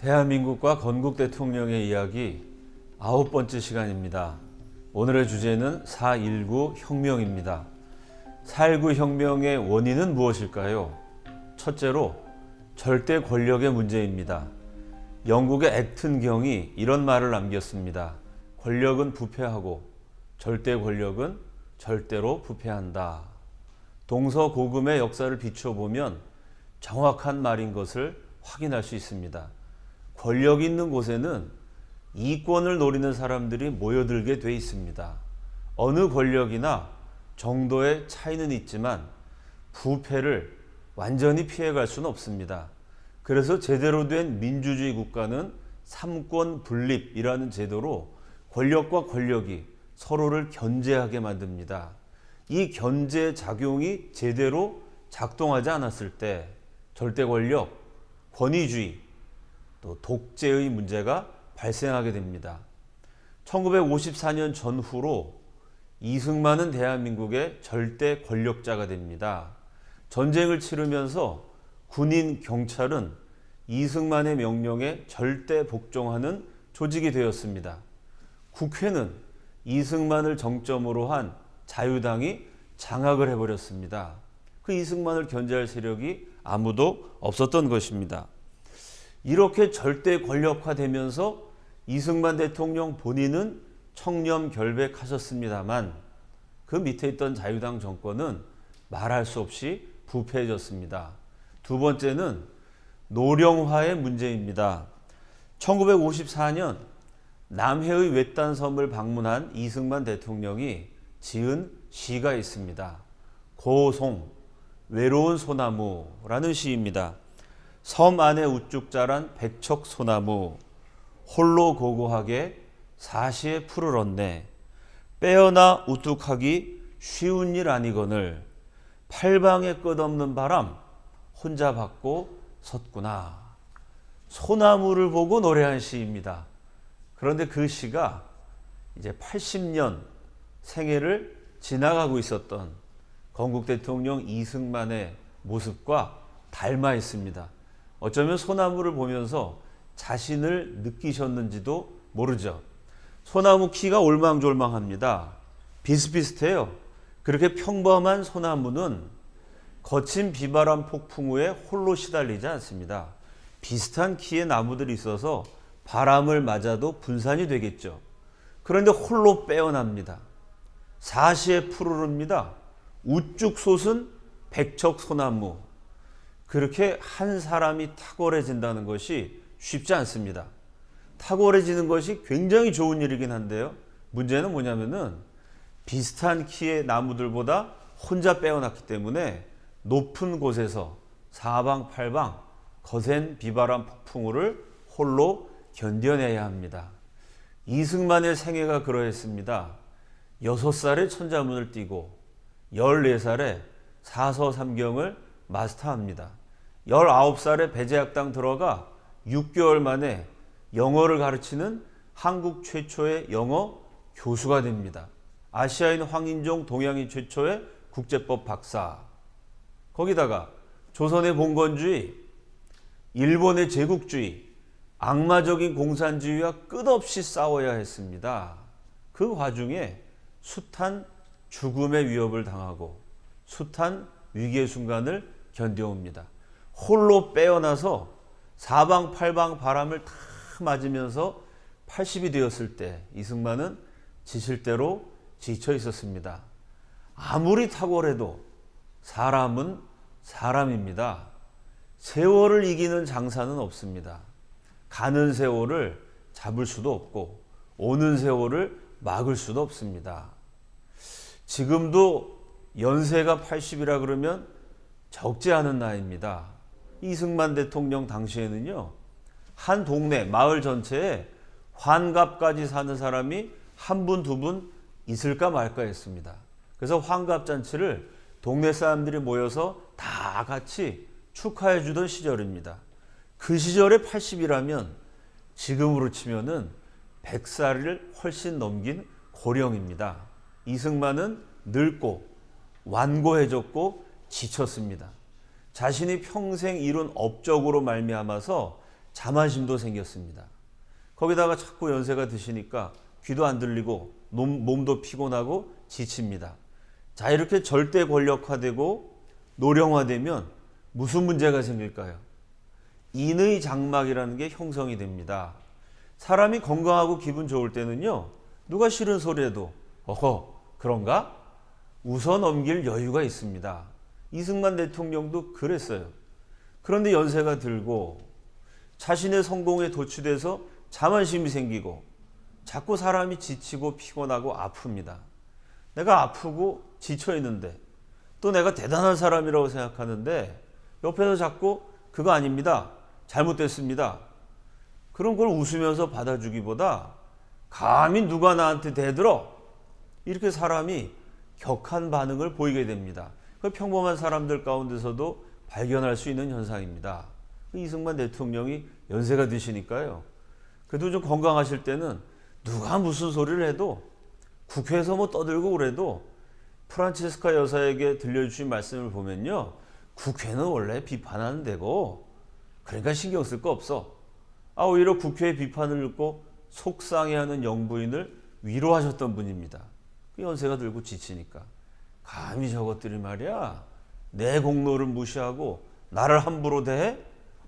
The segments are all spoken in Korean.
대한민국과 건국 대통령의 이야기 9번째 시간입니다. 오늘의 주제는 4.19 혁명입니다. 4.19 혁명의 원인은 무엇일까요? 첫째로 절대 권력의 문제입니다. 영국의 액튼 경이 이런 말을 남겼습니다. 권력은 부패하고 절대 권력은 절대로 부패한다. 동서고금의 역사를 비춰보면 정확한 말인 것을 확인할 수 있습니다. 권력이 있는 곳에는 이권을 노리는 사람들이 모여들게 돼 있습니다. 어느 권력이나 정도의 차이는 있지만 부패를 완전히 피해갈 수는 없습니다. 그래서 제대로 된 민주주의 국가는 삼권 분립이라는 제도로 권력과 권력이 서로를 견제하게 만듭니다. 이 견제 작용이 제대로 작동하지 않았을 때 절대 권력, 권위주의, 또 독재의 문제가 발생하게 됩니다. 1954년 전후로 이승만은 대한민국의 절대 권력자가 됩니다. 전쟁을 치르면서 군인, 경찰은 이승만의 명령에 절대 복종하는 조직이 되었습니다. 국회는 이승만을 정점으로 한 자유당이 장악을 해버렸습니다. 그 이승만을 견제할 세력이 아무도 없었던 것입니다. 이렇게 절대 권력화되면서 이승만 대통령 본인은 청렴결백하셨습니다만 그 밑에 있던 자유당 정권은 말할 수 없이 부패해졌습니다. 두 번째는 노령화의 문제입니다. 1954년 남해의 외딴 섬을 방문한 이승만 대통령이 지은 시가 있습니다. 고송, 외로운 소나무라는 시입니다. 섬 안에 우뚝 자란 백척 소나무 홀로 고고하게 사시에 풀을 얻네. 빼어나 우뚝하기 쉬운 일 아니거늘 팔방에 끝없는 바람 혼자 받고 섰구나. 소나무를 보고 노래한 시입니다. 그런데 그 시가 이제 80년 생애를 지나가고 있었던 건국 대통령 이승만의 모습과 닮아 있습니다. 어쩌면 소나무를 보면서 자신을 느끼셨는지도 모르죠. 소나무 키가 올망졸망합니다. 비슷비슷해요. 그렇게 평범한 소나무는 거친 비바람 폭풍 후에 홀로 시달리지 않습니다. 비슷한 키의 나무들이 있어서 바람을 맞아도 분산이 되겠죠. 그런데 홀로 빼어납니다. 사시에 푸르릅니다. 우뚝 솟은 백척 소나무. 그렇게 한 사람이 탁월해진다는 것이 쉽지 않습니다. 탁월해지는 것이 굉장히 좋은 일이긴 한데요. 문제는 뭐냐면은 비슷한 키의 나무들보다 혼자 빼어났기 때문에 높은 곳에서 사방팔방 거센 비바람 폭풍우를 홀로 견뎌내야 합니다. 이승만의 생애가 그러했습니다. 6살에 천자문을 띄고 14살에 사서삼경을 마스터합니다. 19살에 배제학당 들어가 6개월 만에 영어를 가르치는 한국 최초의 영어 교수가 됩니다. 아시아인 황인종 동양인 최초의 국제법 박사. 거기다가 조선의 봉건주의, 일본의 제국주의, 악마적인 공산주의와 끝없이 싸워야 했습니다. 그 와중에 숱한 죽음의 위협을 당하고 숱한 위기의 순간을 견뎌옵니다. 홀로 빼어나서 사방팔방 바람을 다 맞으면서 80이 되었을 때 이승만은 지칠 대로 지쳐 있었습니다. 아무리 탁월해도 사람은 사람입니다. 세월을 이기는 장사는 없습니다. 가는 세월을 잡을 수도 없고 오는 세월을 막을 수도 없습니다. 지금도 연세가 80이라 그러면 적지 않은 나이입니다. 이승만 대통령 당시에는요, 한 동네, 마을 전체에 환갑까지 사는 사람이 한 분, 두 분 있을까 말까 했습니다. 그래서 환갑잔치를 동네 사람들이 모여서 다 같이 축하해 주던 시절입니다. 그 시절에 80이라면 지금으로 치면은 100살을 훨씬 넘긴 고령입니다. 이승만은 늙고 완고해졌고 지쳤습니다. 자신이 평생 이룬 업적으로 말미암아서 자만심도 생겼습니다. 거기다가 자꾸 연세가 드시니까 귀도 안 들리고 몸도 피곤하고 지칩니다. 자, 이렇게 절대 권력화되고 노령화되면 무슨 문제가 생길까요? 인의 장막이라는 게 형성이 됩니다. 사람이 건강하고 기분 좋을 때는요, 누가 싫은 소리 해도 어허 그런가? 웃어 넘길 여유가 있습니다. 이승만 대통령도 그랬어요. 그런데 연세가 들고 자신의 성공에 도취돼서 자만심이 생기고 자꾸 사람이 지치고 피곤하고 아픕니다. 내가 아프고 지쳐 있는데 또 내가 대단한 사람이라고 생각하는데 옆에서 자꾸 그거 아닙니다. 잘못됐습니다. 그런 걸 웃으면서 받아주기보다 감히 누가 나한테 대들어? 이렇게 사람이 격한 반응을 보이게 됩니다. 그 평범한 사람들 가운데서도 발견할 수 있는 현상입니다. 이승만 대통령이 연세가 드시니까요. 그래도 좀 건강하실 때는 누가 무슨 소리를 해도 국회에서 뭐 떠들고 그래도 프란체스카 여사에게 들려주신 말씀을 보면요. 국회는 원래 비판하는 데고 그러니까 신경 쓸 거 없어. 오히려 국회의 비판을 듣고 속상해하는 영부인을 위로하셨던 분입니다. 연세가 들고 지치니까 감히 저것들이 말이야 내 공로를 무시하고 나를 함부로 대해?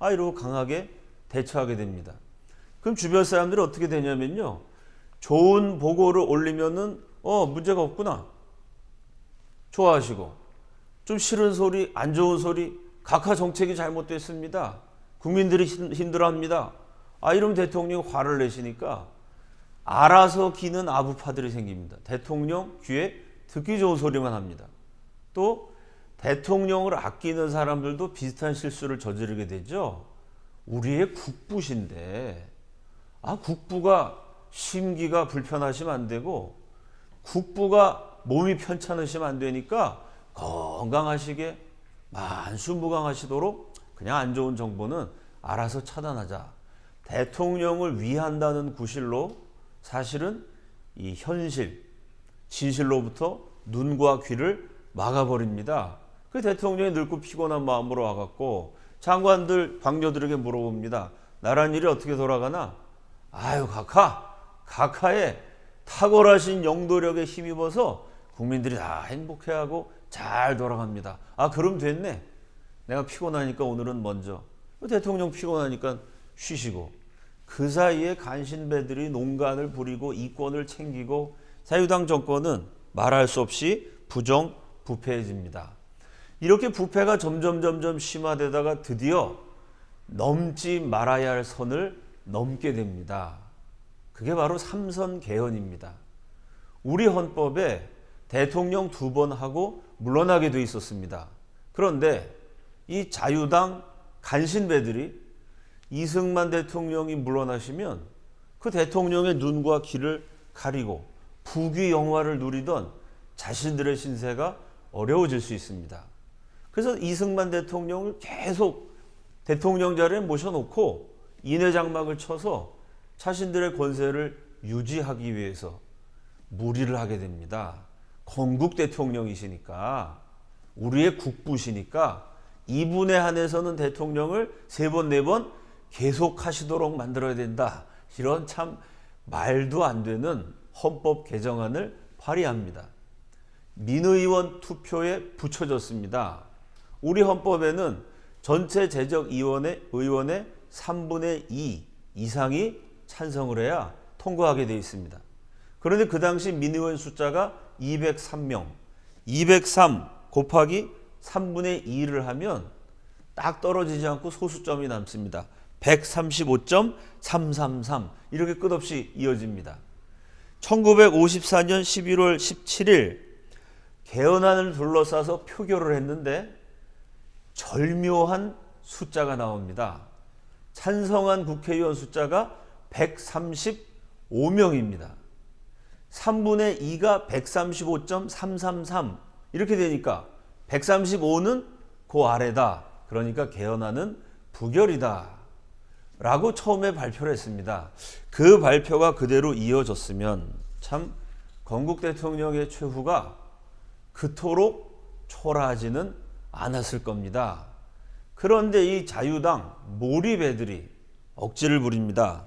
이러고 강하게 대처하게 됩니다. 그럼 주변 사람들이 어떻게 되냐면요. 좋은 보고를 올리면은 문제가 없구나. 좋아하시고 좀 싫은 소리, 안 좋은 소리, 각하 정책이 잘못됐습니다. 국민들이 힘들어합니다. 이러면 대통령이 화를 내시니까 알아서 기는 아부파들이 생깁니다. 대통령 귀에 듣기 좋은 소리만 합니다. 또 대통령을 아끼는 사람들도 비슷한 실수를 저지르게 되죠. 우리의 국부신데 국부가 심기가 불편하시면 안 되고 국부가 몸이 편찮으시면 안 되니까 건강하시게 만수무강하시도록 그냥 안 좋은 정보는 알아서 차단하자. 대통령을 위한다는 구실로 사실은 이 현실, 진실로부터 눈과 귀를 막아버립니다. 그 대통령이 늙고 피곤한 마음으로 와갖고 장관들, 방녀들에게 물어봅니다. 나라는 일이 어떻게 돌아가나? 각하의 탁월하신 영도력에 힘입어서 국민들이 다 행복해하고 잘 돌아갑니다. 그럼 됐네. 내가 피곤하니까 오늘은 먼저. 대통령 피곤하니까 쉬시고. 그 사이에 간신배들이 농간을 부리고 이권을 챙기고 자유당 정권은 말할 수 없이 부정부패해집니다. 이렇게 부패가 점점 심화되다가 드디어 넘지 말아야 할 선을 넘게 됩니다. 그게 바로 삼선 개헌입니다. 우리 헌법에 대통령 2번 하고 물러나게 돼 있었습니다. 그런데 이 자유당 간신배들이 이승만 대통령이 물러나시면 그 대통령의 눈과 귀를 가리고 부귀 영화를 누리던 자신들의 신세가 어려워질 수 있습니다. 그래서 이승만 대통령을 계속 대통령 자리에 모셔놓고 인해장막을 쳐서 자신들의 권세를 유지하기 위해서 무리를 하게 됩니다. 건국 대통령이시니까 우리의 국부시니까 이분에 한해서는 대통령을 3번, 4번 계속 하시도록 만들어야 된다. 이런 참 말도 안 되는 헌법 개정안을 발의합니다. 민의원 투표에 붙여졌습니다. 우리 헌법에는 전체 재적의원의 3분의 2 이상이 찬성을 해야 통과하게 되어 있습니다. 그런데 그 당시 민의원 숫자가 203명, 203 곱하기 3분의 2를 하면 딱 떨어지지 않고 소수점이 남습니다. 135.333 이렇게 끝없이 이어집니다. 1954년 11월 17일 개헌안을 둘러싸서 표결을 했는데 절묘한 숫자가 나옵니다. 찬성한 국회의원 숫자가 135명입니다. 3분의 2가 135.333 이렇게 되니까 135는 그 아래다. 그러니까 개헌안은 부결이다. 라고 처음에 발표를 했습니다. 그 발표가 그대로 이어졌으면 참 건국 대통령의 최후가 그토록 초라하지는 않았을 겁니다. 그런데 이 자유당 몰입애들이 억지를 부립니다.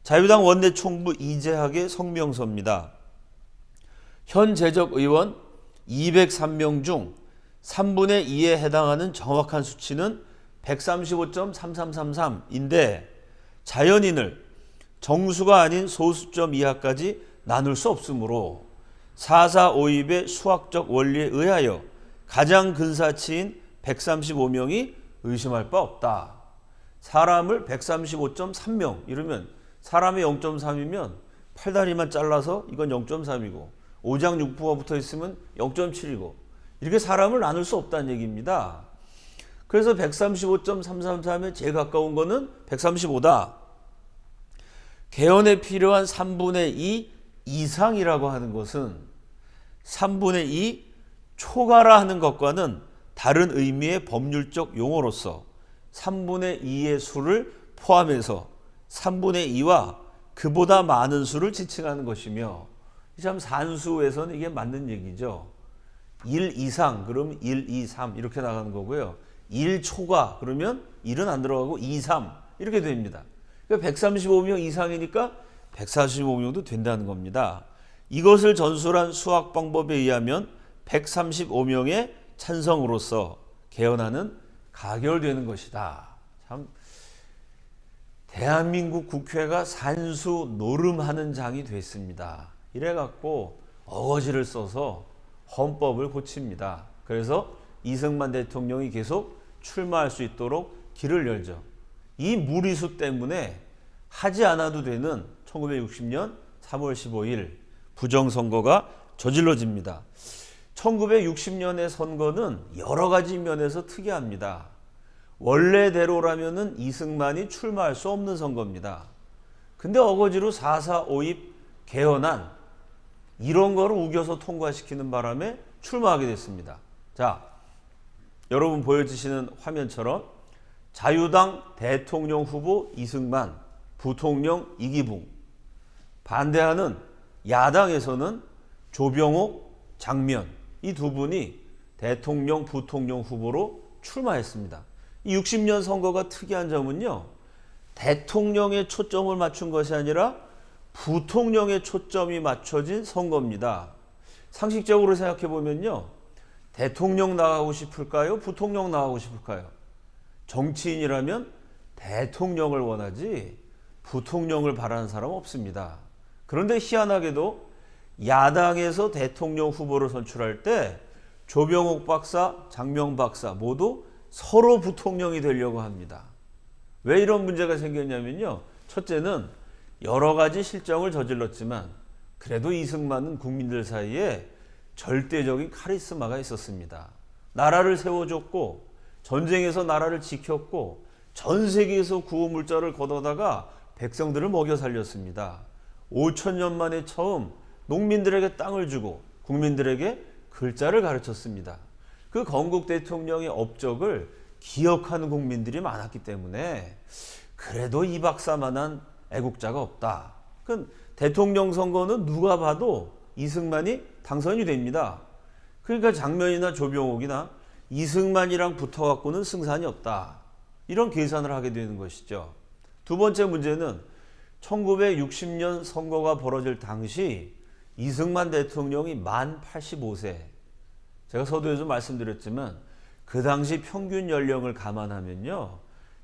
자유당 원내총무 이재학의 성명서입니다. 현 재적 의원 203명 중 3분의 2에 해당하는 정확한 수치는 135.3333인데 자연인을 정수가 아닌 소수점 이하까지 나눌 수 없으므로 4.4.5입의 수학적 원리에 의하여 가장 근사치인 135명이 의심할 바 없다. 사람을 135.3명 이러면 사람이 0.3이면 팔다리만 잘라서 이건 0.3이고 오장육부가 붙어 있으면 0.7이고 이렇게 사람을 나눌 수 없다는 얘기입니다. 그래서 135.333에 제일 가까운 거는 135다. 개헌에 필요한 3분의 2 이상이라고 하는 것은 3분의 2 초과라 하는 것과는 다른 의미의 법률적 용어로서 3분의 2의 수를 포함해서 3분의 2와 그보다 많은 수를 지칭하는 것이며 참 산수에서는 이게 맞는 얘기죠. 1 이상 그러면 1, 2, 3 이렇게 나가는 거고요. 1 초과 그러면 1은 안 들어가고 2, 3 이렇게 됩니다. 그러니까 135명 이상이니까 145명도 된다는 겁니다. 이것을 전술한 수학 방법에 의하면 135명의 찬성으로서 개헌안은 가결되는 것이다. 참 대한민국 국회가 산수 노름하는 장이 됐습니다. 이래갖고 어거지를 써서 헌법을 고칩니다. 그래서 이승만 대통령이 계속 출마할 수 있도록 길을 열죠. 이 무리수 때문에 하지 않아도 되는 1960년 3월 15일 부정선거가 저질러집니다. 1960년의 선거는 여러 가지 면에서 특이합니다. 원래대로라면은 이승만이 출마할 수 없는 선거입니다. 근데 어거지로 4.4.5입 개헌안 이런 거를 우겨서 통과시키는 바람에 출마하게 됐습니다. 자, 여러분 보여주시는 화면처럼 자유당 대통령 후보 이승만, 부통령 이기붕, 반대하는 야당에서는 조병옥, 장면 이 두 분이 대통령, 부통령 후보로 출마했습니다. 이 60년 선거가 특이한 점은요, 대통령에 초점을 맞춘 것이 아니라 부통령에 초점이 맞춰진 선거입니다. 상식적으로 생각해 보면요, 대통령 나가고 싶을까요? 부통령 나가고 싶을까요? 정치인이라면 대통령을 원하지 부통령을 바라는 사람 없습니다. 그런데 희한하게도 야당에서 대통령 후보를 선출할 때 조병옥 박사, 장명 박사 모두 서로 부통령이 되려고 합니다. 왜 이런 문제가 생겼냐면요, 첫째는 여러 가지 실정을 저질렀지만 그래도 이승만은 국민들 사이에 절대적인 카리스마가 있었습니다. 나라를 세워줬고 전쟁에서 나라를 지켰고 전 세계에서 구호물자를 걷어다가 백성들을 먹여 살렸습니다. 5,000년 만에 처음 농민들에게 땅을 주고 국민들에게 글자를 가르쳤습니다. 그 건국 대통령의 업적을 기억하는 국민들이 많았기 때문에 그래도 이 박사만한 애국자가 없다. 그 대통령 선거는 누가 봐도 이승만이 당선이 됩니다. 그러니까 장면이나 조병옥이나 이승만이랑 붙어갖고는 승산이 없다. 이런 계산을 하게 되는 것이죠. 두 번째 문제는 1960년 선거가 벌어질 당시 이승만 대통령이 만 85세. 제가 서두에서 말씀드렸지만 그 당시 평균 연령을 감안하면요,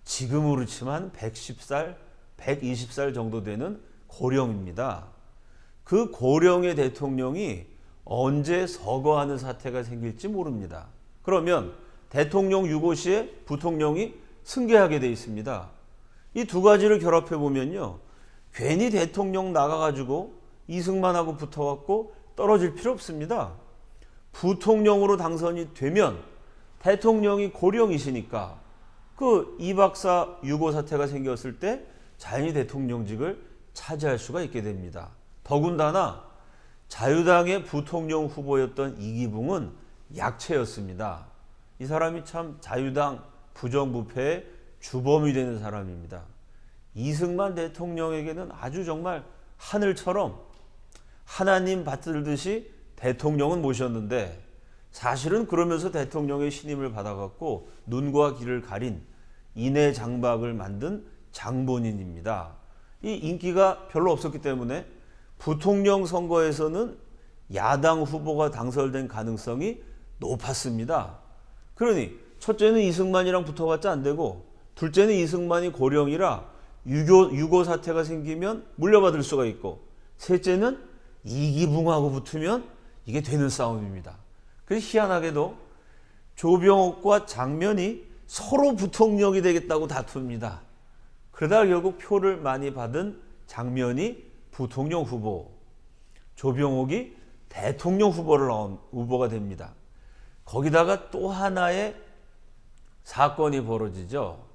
지금으로 치면 110살, 120살 정도 되는 고령입니다. 그 고령의 대통령이 언제 서거하는 사태가 생길지 모릅니다. 그러면 대통령 유고시에 부통령이 승계하게 돼 있습니다. 이 두 가지를 결합해 보면요, 괜히 대통령 나가가지고 이승만하고 붙어갖고 떨어질 필요 없습니다. 부통령으로 당선이 되면 대통령이 고령이시니까 그 이 박사 유고 사태가 생겼을 때 자연히 대통령직을 차지할 수가 있게 됩니다. 더군다나 자유당의 부통령 후보였던 이기붕은 약체였습니다. 이 사람이 참 자유당 부정부패의 주범이 되는 사람입니다. 이승만 대통령에게는 아주 정말 하늘처럼 하나님 받들듯이 대통령은 모셨는데 사실은 그러면서 대통령의 신임을 받아갖고 눈과 귀를 가린 인해 장박을 만든 장본인입니다. 이 인기가 별로 없었기 때문에 부통령 선거에서는 야당 후보가 당선된 가능성이 높았습니다. 그러니 첫째는 이승만이랑 붙어봤자 안 되고, 둘째는 이승만이 고령이라 유고 사태가 생기면 물려받을 수가 있고, 셋째는 이기붕하고 붙으면 이게 되는 싸움입니다. 그래서 희한하게도 조병옥과 장면이 서로 부통령이 되겠다고 다툽니다. 그러다 결국 표를 많이 받은 장면이 부통령 후보, 조병옥이 대통령 후보가 됩니다. 거기다가 또 하나의 사건이 벌어지죠.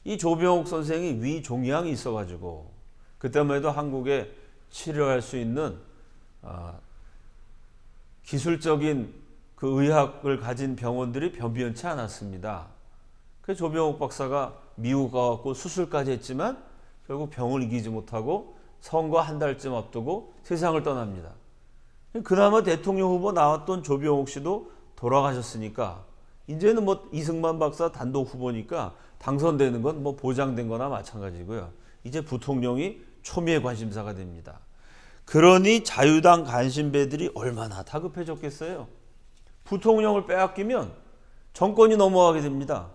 이 조병옥 선생이 위종양이 있어가지고 그때만 해도 한국에 치료할 수 있는 기술적인 그 의학을 가진 병원들이 변변치 않았습니다. 그래서 조병옥 박사가 미국 가갖고 수술까지 했지만 결국 병을 이기지 못하고 선거 한 달쯤 앞두고 세상을 떠납니다. 그나마 대통령 후보 나왔던 조병옥 씨도 돌아가셨으니까 이제는 뭐 이승만 박사 단독 후보니까 당선되는 건 뭐 보장된 거나 마찬가지고요. 이제 부통령이 초미의 관심사가 됩니다. 그러니 자유당 간신배들이 얼마나 다급해졌겠어요. 부통령을 빼앗기면 정권이 넘어가게 됩니다.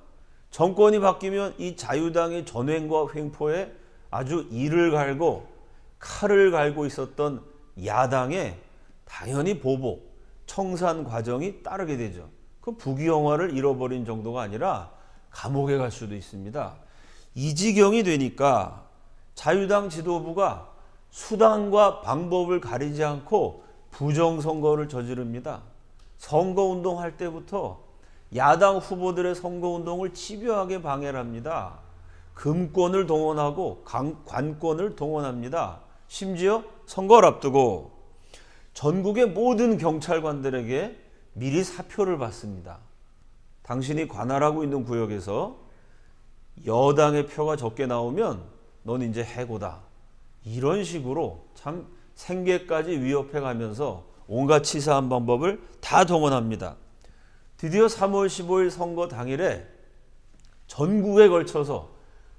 정권이 바뀌면 이 자유당의 전횡과 횡포에 아주 이를 갈고 칼을 갈고 있었던 야당에 당연히 보복, 청산 과정이 따르게 되죠. 그 부귀영화를 잃어버린 정도가 아니라 감옥에 갈 수도 있습니다. 이 지경이 되니까 자유당 지도부가 수단과 방법을 가리지 않고 부정선거를 저지릅니다. 선거운동 할 때부터 야당 후보들의 선거운동을 집요하게 방해를 합니다. 금권을 동원하고 관권을 동원합니다. 심지어 선거를 앞두고 전국의 모든 경찰관들에게 미리 사표를 받습니다. 당신이 관할하고 있는 구역에서 여당의 표가 적게 나오면 넌 이제 해고다. 이런 식으로 참 생계까지 위협해 가면서 온갖 치사한 방법을 다 동원합니다. 드디어 3월 15일 선거 당일에 전국에 걸쳐서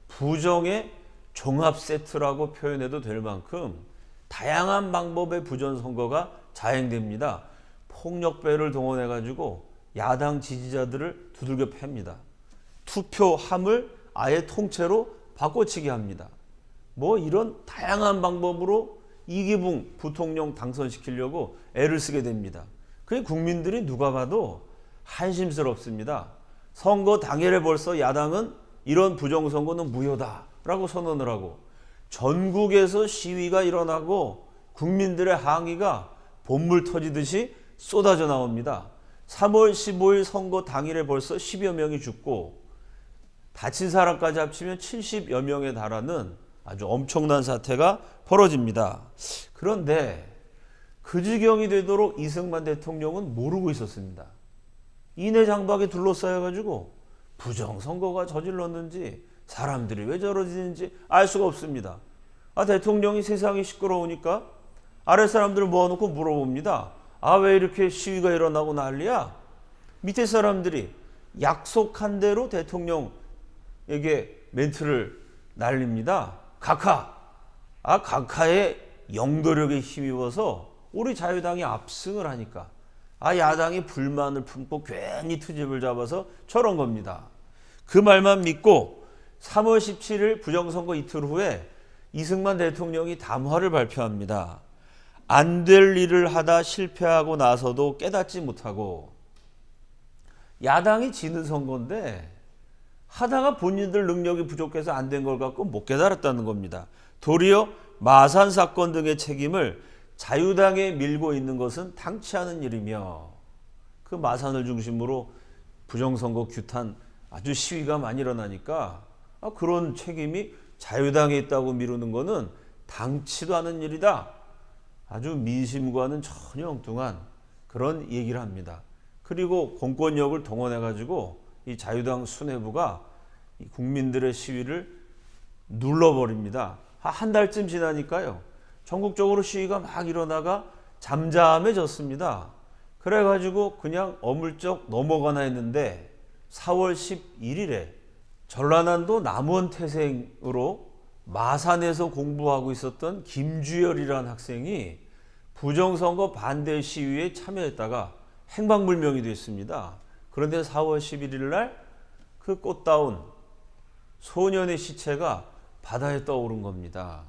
부정의 종합 세트라고 표현해도 될 만큼 다양한 방법의 부정선거가 자행됩니다. 폭력배를 동원해가지고 야당 지지자들을 두들겨 팹니다. 투표함을 아예 통째로 바꿔치기 합니다. 뭐 이런 다양한 방법으로 이기붕 부통령 당선시키려고 애를 쓰게 됩니다. 그게 국민들이 누가 봐도 한심스럽습니다. 선거 당일에 벌써 야당은 이런 부정선거는 무효다라고 선언을 하고 전국에서 시위가 일어나고 국민들의 항의가 본물 터지듯이 쏟아져 나옵니다. 3월 15일 선거 당일에 벌써 10여 명이 죽고 다친 사람까지 합치면 70여 명에 달하는 아주 엄청난 사태가 벌어집니다. 그런데 그 지경이 되도록 이승만 대통령은 모르고 있었습니다. 인해 장박에 둘러싸여가지고 부정선거가 저질렀는지 사람들이 왜 저러지는지 알 수가 없습니다. 대통령이 세상이 시끄러우니까 아랫사람들을 모아놓고 물어봅니다. 왜 이렇게 시위가 일어나고 난리야? 밑에 사람들이 약속한 대로 대통령에게 멘트를 날립니다. 각하의 영도력에 힘입어서 우리 자유당이 압승을 하니까 야당이 불만을 품고 괜히 트집을 잡아서 저런 겁니다. 그 말만 믿고 3월 17일 부정선거 이틀 후에 이승만 대통령이 담화를 발표합니다. 안 될 일을 하다 실패하고 나서도 깨닫지 못하고 야당이 지는 선거인데 하다가 본인들 능력이 부족해서 안 된 걸 갖고 못 깨달았다는 겁니다. 도리어 마산 사건 등의 책임을 자유당에 밀고 있는 것은 당치 않은 일이며 그 마산을 중심으로 부정선거 규탄 아주 시위가 많이 일어나니까 그런 책임이 자유당에 있다고 미루는 것은 당치도 않은 일이다. 아주 민심과는 전혀 엉뚱한 그런 얘기를 합니다. 그리고 공권력을 동원해가지고 이 자유당 수뇌부가 국민들의 시위를 눌러버립니다. 한 달쯤 지나니까요. 전국적으로 시위가 막 일어나가 잠잠해졌습니다. 그래가지고 그냥 어물쩍 넘어가나 했는데 4월 11일에 전라남도 남원 태생으로 마산에서 공부하고 있었던 김주열이라는 학생이 부정선거 반대 시위에 참여했다가 행방불명이 됐습니다. 그런데 4월 11일 날 그 꽃다운 소년의 시체가 바다에 떠오른 겁니다.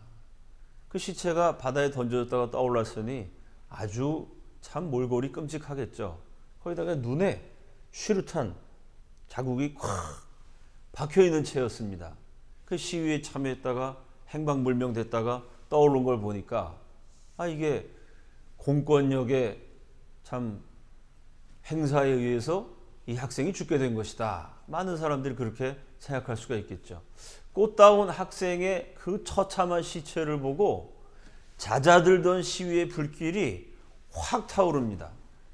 그 시체가 바다에 던져졌다가 떠올랐으니 아주 참 몰골이 끔찍하겠죠. 거기다가 눈에 슈릇한 자국이 콱 박혀있는 채였습니다. 그 시위에 참여했다가 행방불명됐다가 떠오른 걸 보니까 이게 공권력의 참 행사에 의해서 이 학생이 죽게 된 것이다. 많은 사람들이 그렇게 생각할 수가 있겠죠. 꽃다운 학생의 그 처참한 시체를 보고 잦아들던 시위의 불길이 확 타오릅니다.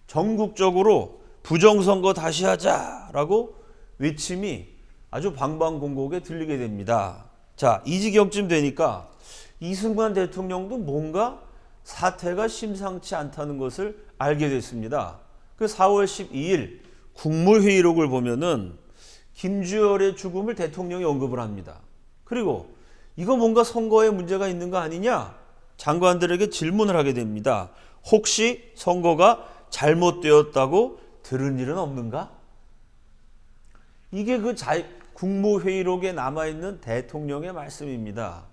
전국적으로 부정선거 다시 하자라고 외침이 아주 방방곡곡에 들리게 됩니다. 자, 이 지경쯤 되니까 이승만 대통령도 뭔가 사태가 심상치 않다는 것을 알게 됐습니다. 그 4월 12일 국무회의록을 보면은 김주열의 죽음을 대통령이 언급을 합니다. 그리고 이거 뭔가 선거에 문제가 있는 거 아니냐? 장관들에게 질문을 하게 됩니다. 혹시 선거가 잘못되었다고 들은 일은 없는가? 이게 그 국무회의록에 남아있는 대통령의 말씀입니다.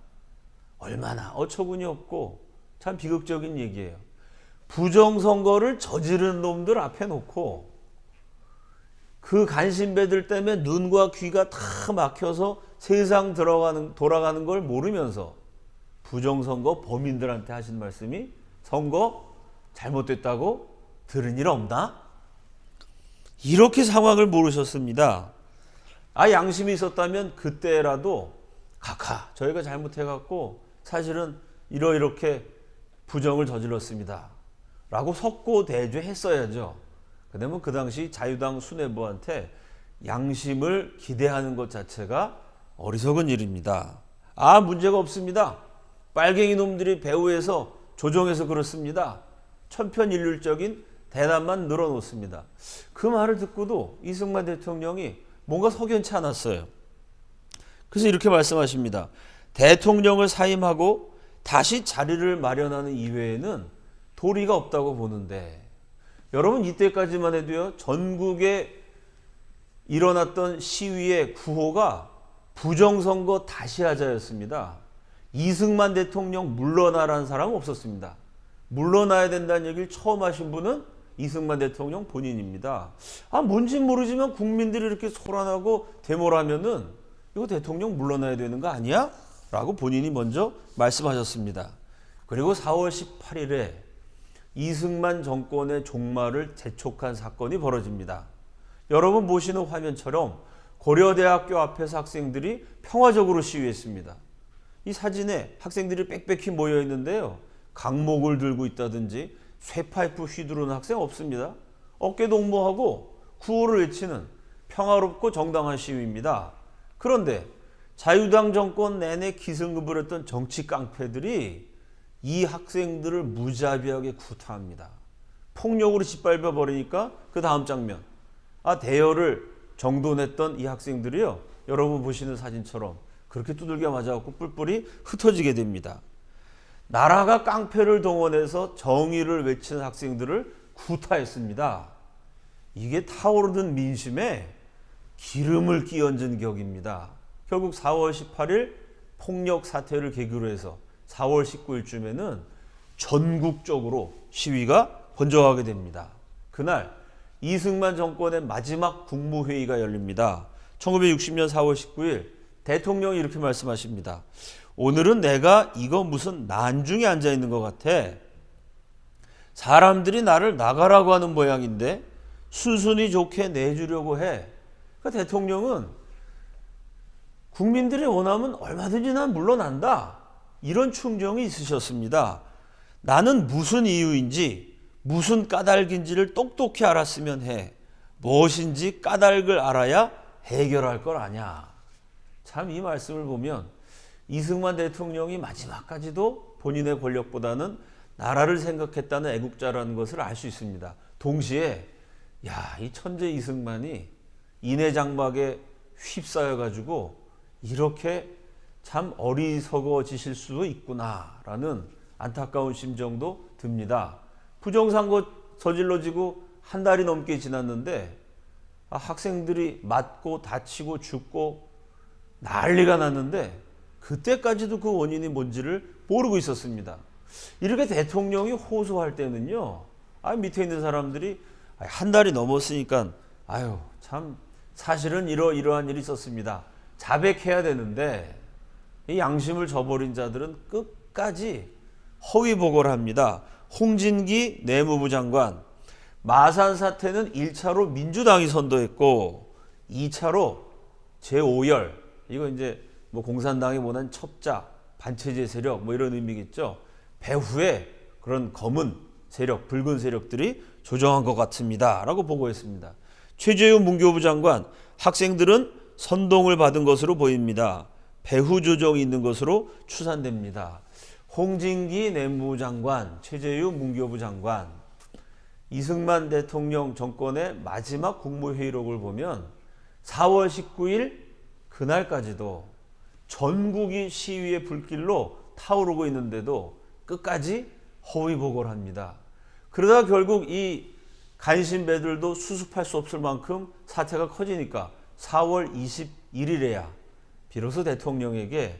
얼마나 어처구니 없고 참 비극적인 얘기예요. 부정선거를 저지른 놈들 앞에 놓고 그 간신배들 때문에 눈과 귀가 다 막혀서 세상 돌아가는 걸 모르면서 부정선거 범인들한테 하신 말씀이 선거 잘못됐다고 들은 일 없나? 이렇게 상황을 모르셨습니다. 양심이 있었다면 그때라도 저희가 잘못해갖고 사실은 이렇게 부정을 저질렀습니다 라고 석고대죄했어야죠. 그러면 그 당시 자유당 수뇌부한테 양심을 기대하는 것 자체가 어리석은 일입니다. 문제가 없습니다. 빨갱이 놈들이 배후에서 조종해서 그렇습니다. 천편일률적인 대답만 늘어놓습니다. 그 말을 듣고도 이승만 대통령이 뭔가 석연치 않았어요. 그래서 이렇게 말씀하십니다. 대통령을 사임하고 다시 자리를 마련하는 이외에는 도리가 없다고 보는데, 여러분 이때까지만 해도요, 전국에 일어났던 시위의 구호가 부정선거 다시 하자였습니다. 이승만 대통령 물러나라는 사람은 없었습니다. 물러나야 된다는 얘기를 처음 하신 분은 이승만 대통령 본인입니다. 뭔지 모르지만 국민들이 이렇게 소란하고 데모를 하면은 이거 대통령 물러나야 되는 거 아니야? 라고 본인이 먼저 말씀하셨습니다. 그리고 4월 18일에 이승만 정권의 종말을 재촉한 사건이 벌어집니다. 여러분 보시는 화면처럼 고려대학교 앞에서 학생들이 평화적으로 시위했습니다. 이 사진에 학생들이 빽빽히 모여 있는데요. 강목을 들고 있다든지 쇠파이프 휘두르는 학생 없습니다. 어깨 동무하고 구호를 외치는 평화롭고 정당한 시위입니다. 그런데 자유당 정권 내내 기승급을 했던 정치 깡패들이 이 학생들을 무자비하게 구타합니다. 폭력으로 짓밟아 버리니까 그 다음 장면, 대열을 정돈했던 이 학생들이요, 여러분 보시는 사진처럼 그렇게 두들겨 맞아갖고 뿔뿔이 흩어지게 됩니다. 나라가 깡패를 동원해서 정의를 외치는 학생들을 구타했습니다. 이게 타오르는 민심에 기름을 끼얹은 격입니다. 결국 4월 18일 폭력 사태를 계기로 해서 4월 19일쯤에는 전국적으로 시위가 번져가게 됩니다. 그날 이승만 정권의 마지막 국무회의가 열립니다. 1960년 4월 19일 대통령이 이렇게 말씀하십니다. 오늘은 내가 이거 무슨 난중에 앉아있는 것 같아. 사람들이 나를 나가라고 하는 모양인데 순순히 좋게 내주려고 해. 그러니까 대통령은 국민들이 원하면 얼마든지 난 물러난다, 이런 충정이 있으셨습니다. 나는 무슨 이유인지 무슨 까닭인지를 똑똑히 알았으면 해. 무엇인지 까닭을 알아야 해결할 걸 아냐. 참 이 말씀을 보면 이승만 대통령이 마지막까지도 본인의 권력보다는 나라를 생각했다는 애국자라는 것을 알 수 있습니다. 동시에 이 천재 이승만이 인해장박에 휩싸여 가지고 이렇게 참 어리석어지실 수도 있구나라는 안타까운 심정도 듭니다. 부정선거 저질러지고 한 달이 넘게 지났는데 학생들이 맞고 다치고 죽고 난리가 났는데 그때까지도 그 원인이 뭔지를 모르고 있었습니다. 이렇게 대통령이 호소할 때는요, 밑에 있는 사람들이 한 달이 넘었으니까 참 사실은 이러이러한 일이 있었습니다. 자백해야 되는데 이 양심을 저버린 자들은 끝까지 허위 보고를 합니다. 홍진기 내무부 장관, 마산 사태는 1차로 민주당이 선도했고 2차로 제5열, 이거 이제 뭐 공산당이 원한 첩자, 반체제 세력 뭐 이런 의미겠죠. 배후에 그런 검은 세력, 붉은 세력들이 조정한 것 같습니다. 라고 보고했습니다. 최재형 문교부 장관, 학생들은 선동을 받은 것으로 보입니다. 배후 조정이 있는 것으로 추산됩니다. 홍진기 내무부 장관, 최재유 문교부 장관, 이승만 대통령 정권의 마지막 국무회의록을 보면 4월 19일 그날까지도 전국이 시위의 불길로 타오르고 있는데도 끝까지 허위 보고를 합니다. 그러다 결국 이 간신배들도 수습할 수 없을 만큼 사태가 커지니까 4월 21일에야 비로소 대통령에게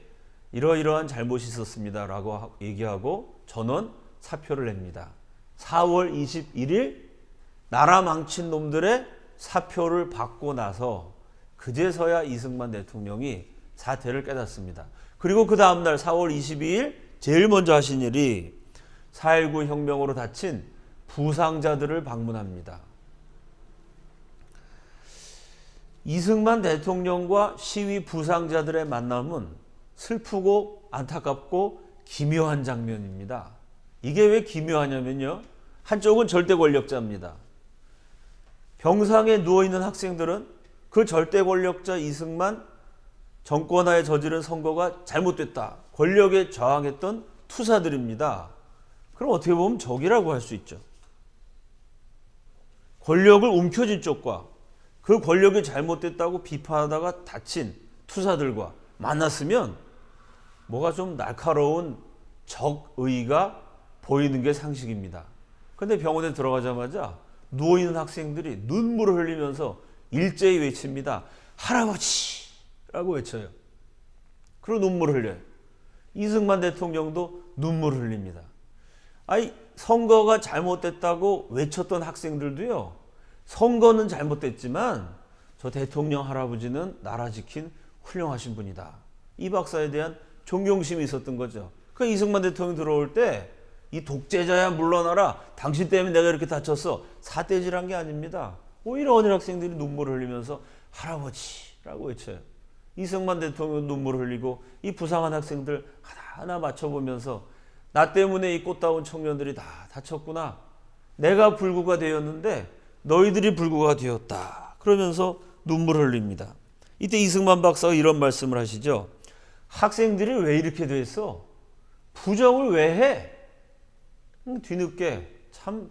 이러이러한 잘못이 있었습니다 라고 얘기하고 전원 사표를 냅니다. 4월 21일 나라 망친 놈들의 사표를 받고 나서 그제서야 이승만 대통령이 사태를 깨닫습니다. 그리고 그 다음날 4월 22일 제일 먼저 하신 일이 4.19 혁명으로 다친 부상자들을 방문합니다. 이승만 대통령과 시위 부상자들의 만남은 슬프고 안타깝고 기묘한 장면입니다. 이게 왜 기묘하냐면요, 한쪽은 절대 권력자입니다. 병상에 누워있는 학생들은 그 절대 권력자 이승만 정권하에 저지른 선거가 잘못됐다, 권력에 저항했던 투사들입니다. 그럼 어떻게 보면 적이라고 할 수 있죠. 권력을 움켜쥔 쪽과 그 권력이 잘못됐다고 비판하다가 다친 투사들과 만났으면 뭐가 좀 날카로운 적의가 보이는 게 상식입니다. 근데 병원에 들어가자마자 누워있는 학생들이 눈물을 흘리면서 일제히 외칩니다. 할아버지라고 외쳐요. 그리고 눈물을 흘려요. 이승만 대통령도 눈물을 흘립니다. 선거가 잘못됐다고 외쳤던 학생들도요, 선거는 잘못됐지만 저 대통령 할아버지는 나라 지킨 훌륭하신 분이다, 이 박사에 대한 존경심이 있었던 거죠. 그 이승만 대통령 들어올 때 이 독재자야 물러나라, 당신 때문에 내가 이렇게 다쳤어, 사태질한 게 아닙니다. 오히려 어린 학생들이 눈물을 흘리면서 할아버지라고 외쳐요. 이승만 대통령 눈물을 흘리고 이 부상한 학생들 하나하나 맞춰보면서 나 때문에 이 꽃다운 청년들이 다 다쳤구나, 내가 불구가 되었는데 너희들이 불구가 되었다, 그러면서 눈물을 흘립니다. 이때 이승만 박사가 이런 말씀을 하시죠. 학생들이 왜 이렇게 됐어? 부정을 왜 해? 뒤늦게 참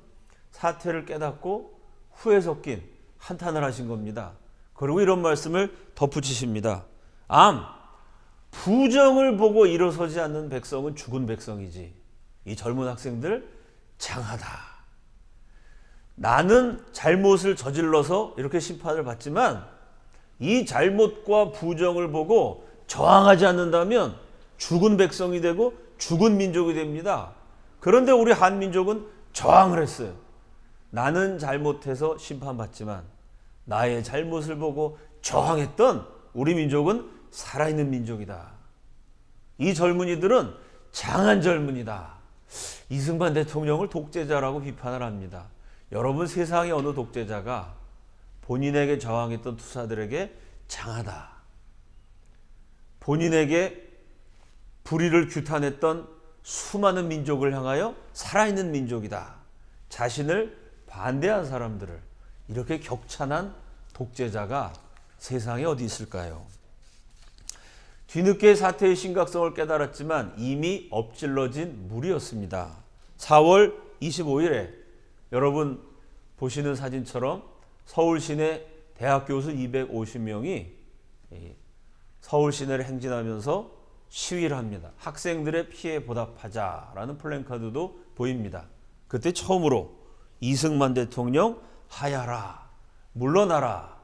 사태를 깨닫고 후회 섞인 한탄을 하신 겁니다. 그리고 이런 말씀을 덧붙이십니다. 부정을 보고 일어서지 않는 백성은 죽은 백성이지. 이 젊은 학생들 장하다. 나는 잘못을 저질러서 이렇게 심판을 받지만 이 잘못과 부정을 보고 저항하지 않는다면 죽은 백성이 되고 죽은 민족이 됩니다. 그런데 우리 한민족은 저항을 했어요. 나는 잘못해서 심판받지만 나의 잘못을 보고 저항했던 우리 민족은 살아있는 민족이다. 이 젊은이들은 장한 젊은이다. 이승만 대통령을 독재자라고 비판을 합니다. 여러분, 세상의 어느 독재자가 본인에게 저항했던 투사들에게 장하다, 본인에게 불의를 규탄했던 수많은 민족을 향하여 살아있는 민족이다, 자신을 반대한 사람들을 이렇게 격찬한 독재자가 세상에 어디 있을까요? 뒤늦게 사태의 심각성을 깨달았지만 이미 엎질러진 물이었습니다. 4월 25일에 여러분 보시는 사진처럼 서울 시내 대학 교수 250명이 서울 시내를 행진하면서 시위를 합니다. 학생들의 피해 보답하자라는 플랜카드도 보입니다. 그때 처음으로 이승만 대통령 하야라, 물러나라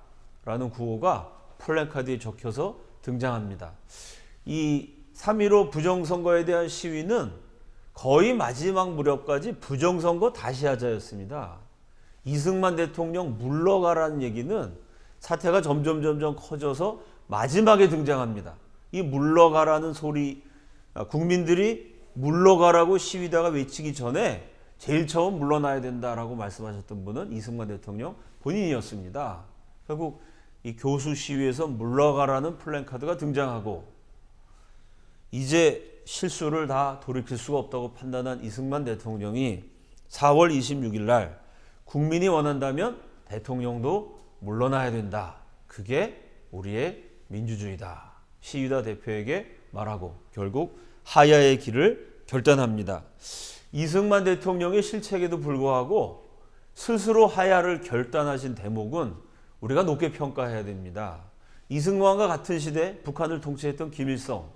라는 구호가 플랜카드에 적혀서 등장합니다. 이 3.15 부정선거에 대한 시위는 거의 마지막 무렵까지 부정선거 다시 하자였습니다. 이승만 대통령 물러가라는 얘기는 사태가 점점 커져서 마지막에 등장합니다. 이 물러가라는 소리, 국민들이 물러가라고 시위다가 외치기 전에 제일 처음 물러나야 된다라고 말씀하셨던 분은 이승만 대통령 본인이었습니다. 결국 이 교수 시위에서 물러가라는 플랜카드가 등장하고 이제 실수를 다 돌이킬 수가 없다고 판단한 이승만 대통령이 4월 26일 날 국민이 원한다면 대통령도 물러나야 된다. 그게 우리의 민주주의다. 시위다 대표에게 말하고 결국 하야의 길을 결단합니다. 이승만 대통령의 실책에도 불구하고 스스로 하야를 결단하신 대목은 우리가 높게 평가해야 됩니다. 이승만과 같은 시대 북한을 통치했던 김일성,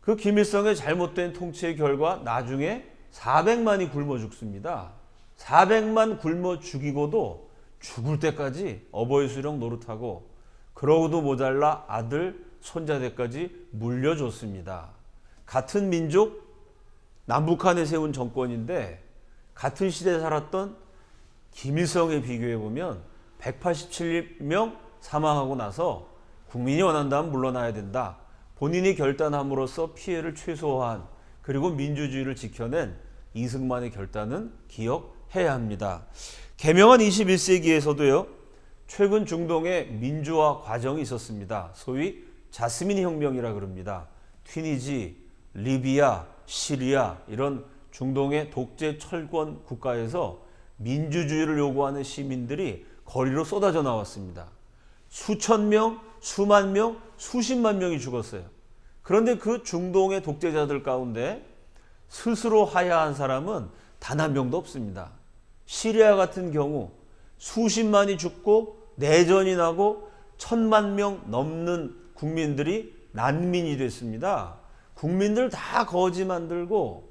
그 김일성의 잘못된 통치의 결과 나중에 400만이 굶어 죽습니다. 400만 굶어 죽이고도 죽을 때까지 어버이 수령 노릇하고 그러고도 모자라 아들, 손자들까지 물려줬습니다. 같은 민족, 남북한에 세운 정권인데 같은 시대에 살았던 김일성에 비교해보면 187명 사망하고 나서 국민이 원한다면 물러나야 된다. 본인이 결단함으로써 피해를 최소화한 그리고 민주주의를 지켜낸 이승만의 결단은 기억해야 합니다. 개명한 21세기에서도요. 최근 중동에 민주화 과정이 있었습니다. 소위 자스민 혁명이라 그럽니다. 튀니지, 리비아, 시리아 이런 중동의 독재 철권 국가에서 민주주의를 요구하는 시민들이 거리로 쏟아져 나왔습니다. 수천 명, 수만 명, 수십만 명이 죽었어요. 그런데 그 중동의 독재자들 가운데 스스로 하야한 사람은 단 한 명도 없습니다. 시리아 같은 경우 수십만이 죽고 내전이 나고 1,000만 명 넘는 국민들이 난민이 됐습니다. 국민들 다 거지 만들고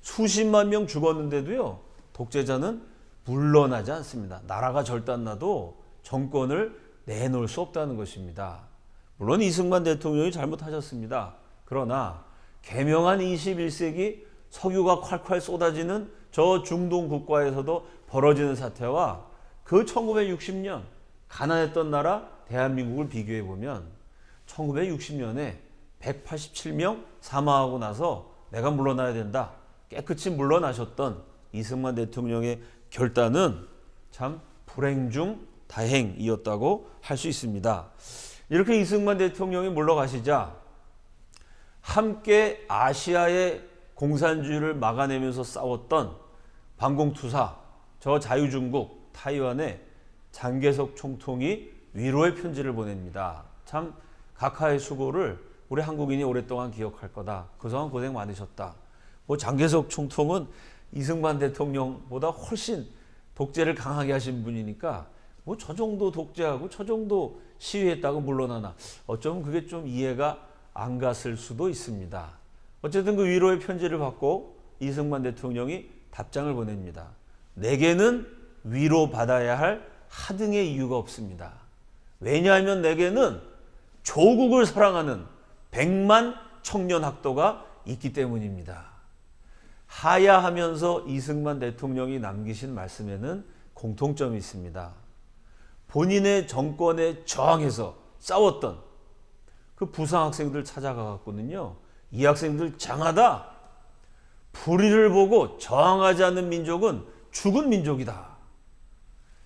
수십만 명 죽었는데도요. 독재자는 물러나지 않습니다. 나라가 절단나도 정권을 내놓을 수 없다는 것입니다. 물론 이승만 대통령이 잘못하셨습니다. 그러나 개명한 21세기 석유가 콸콸 쏟아지는 저 중동 국가에서도 벌어지는 사태와 그 1960년 가난했던 나라 대한민국을 비교해 보면 1960년에 187명 사망하고 나서 내가 물러나야 된다. 깨끗이 물러나셨던 이승만 대통령의 결단은 참 불행 중 다행이었다고 할 수 있습니다. 이렇게 이승만 대통령이 물러가시자 함께 아시아의 공산주의를 막아내면서 싸웠던 반공투사, 저 자유중국 타이완의 장개석 총통이 위로의 편지를 보냅니다. 참 각하의 수고를 우리 한국인이 오랫동안 기억할 거다. 그동안 고생 많으셨다. 장개석 총통은 이승만 대통령보다 훨씬 독재를 강하게 하신 분이니까 저 정도 독재하고 저 정도 시위했다고 물러나나. 어쩌면 그게 좀 이해가 안 갔을 수도 있습니다. 어쨌든 그 위로의 편지를 받고 이승만 대통령이 답장을 보냅니다. 내게는 위로받아야 할 하등의 이유가 없습니다. 왜냐하면 내게는 조국을 사랑하는 100만 청년 학도가 있기 때문입니다. 하야하면서 이승만 대통령이 남기신 말씀에는 공통점이 있습니다. 본인의 정권에 저항해서 싸웠던 그 부상 학생들 찾아가갔거든요. 이 학생들 장하다. 불의를 보고 저항하지 않는 민족은 죽은 민족이다.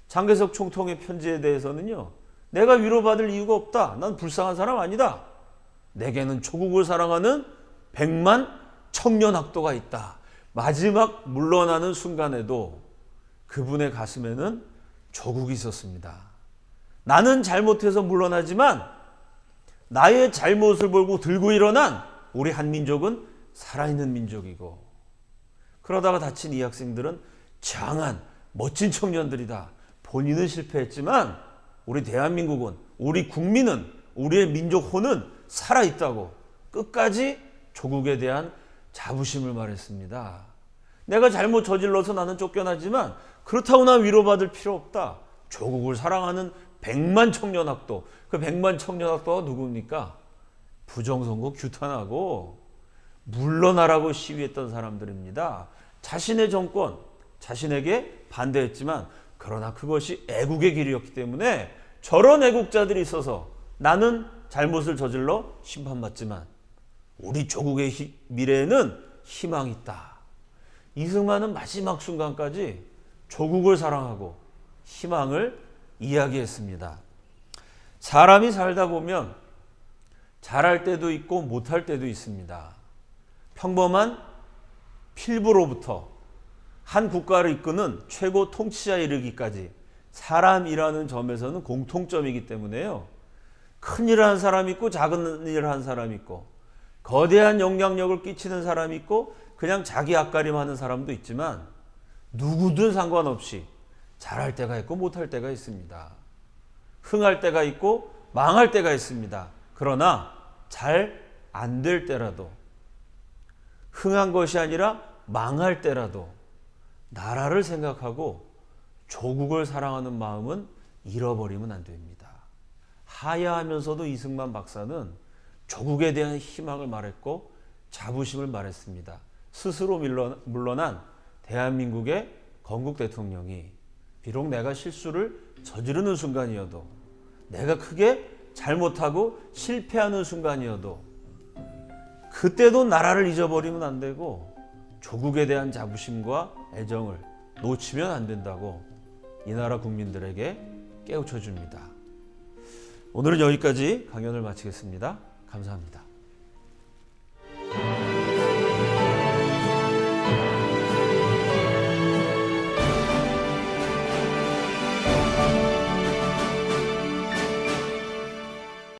장개석 총통의 편지에 대해서는요. 내가 위로받을 이유가 없다. 난 불쌍한 사람 아니다. 내게는 조국을 사랑하는 100만 청년 학도가 있다. 마지막 물러나는 순간에도 그분의 가슴에는 조국이 있었습니다. 나는 잘못해서 물러나지만 나의 잘못을 보고 들고 일어난 우리 한민족은 살아있는 민족이고 그러다가 다친 이 학생들은 장한 멋진 청년들이다. 본인은 실패했지만 우리 대한민국은 우리 국민은 우리의 민족 혼은 살아있다고 끝까지 조국에 대한 자부심을 말했습니다. 내가 잘못 저질러서 나는 쫓겨나지만 그렇다고 난 위로받을 필요 없다. 조국을 사랑하는 100만 청년학도, 그 100만 청년학도가 누굽니까? 부정선거 규탄하고 물러나라고 시위했던 사람들입니다. 자신의 정권, 자신에게 반대했지만 그러나 그것이 애국의 길이었기 때문에 저런 애국자들이 있어서 나는 잘못을 저질러 심판받지만 우리 조국의 미래에는 희망이 있다. 이승만은 마지막 순간까지 조국을 사랑하고 희망을 이야기했습니다. 사람이 살다 보면 잘할 때도 있고 못할 때도 있습니다. 평범한 필부로부터 한 국가를 이끄는 최고 통치자에 이르기까지 사람이라는 점에서는 공통점이기 때문에요. 큰 일을 한 사람이 있고 작은 일을 한 사람이 있고 거대한 영향력을 끼치는 사람이 있고 그냥 자기 앞가림하는 사람도 있지만 누구든 상관없이 잘할 때가 있고 못할 때가 있습니다. 흥할 때가 있고 망할 때가 있습니다. 그러나 잘 안 될 때라도 흥한 것이 아니라 망할 때라도 나라를 생각하고 조국을 사랑하는 마음은 잃어버리면 안 됩니다. 하야하면서도 이승만 박사는 조국에 대한 희망을 말했고 자부심을 말했습니다. 스스로 물러난 대한민국의 건국 대통령이 비록 내가 실수를 저지르는 순간이어도 내가 크게 잘못하고 실패하는 순간이어도 그때도 나라를 잊어버리면 안 되고 조국에 대한 자부심과 애정을 놓치면 안 된다고 이 나라 국민들에게 깨우쳐 줍니다. 오늘은 여기까지 강연을 마치겠습니다. 감사합니다.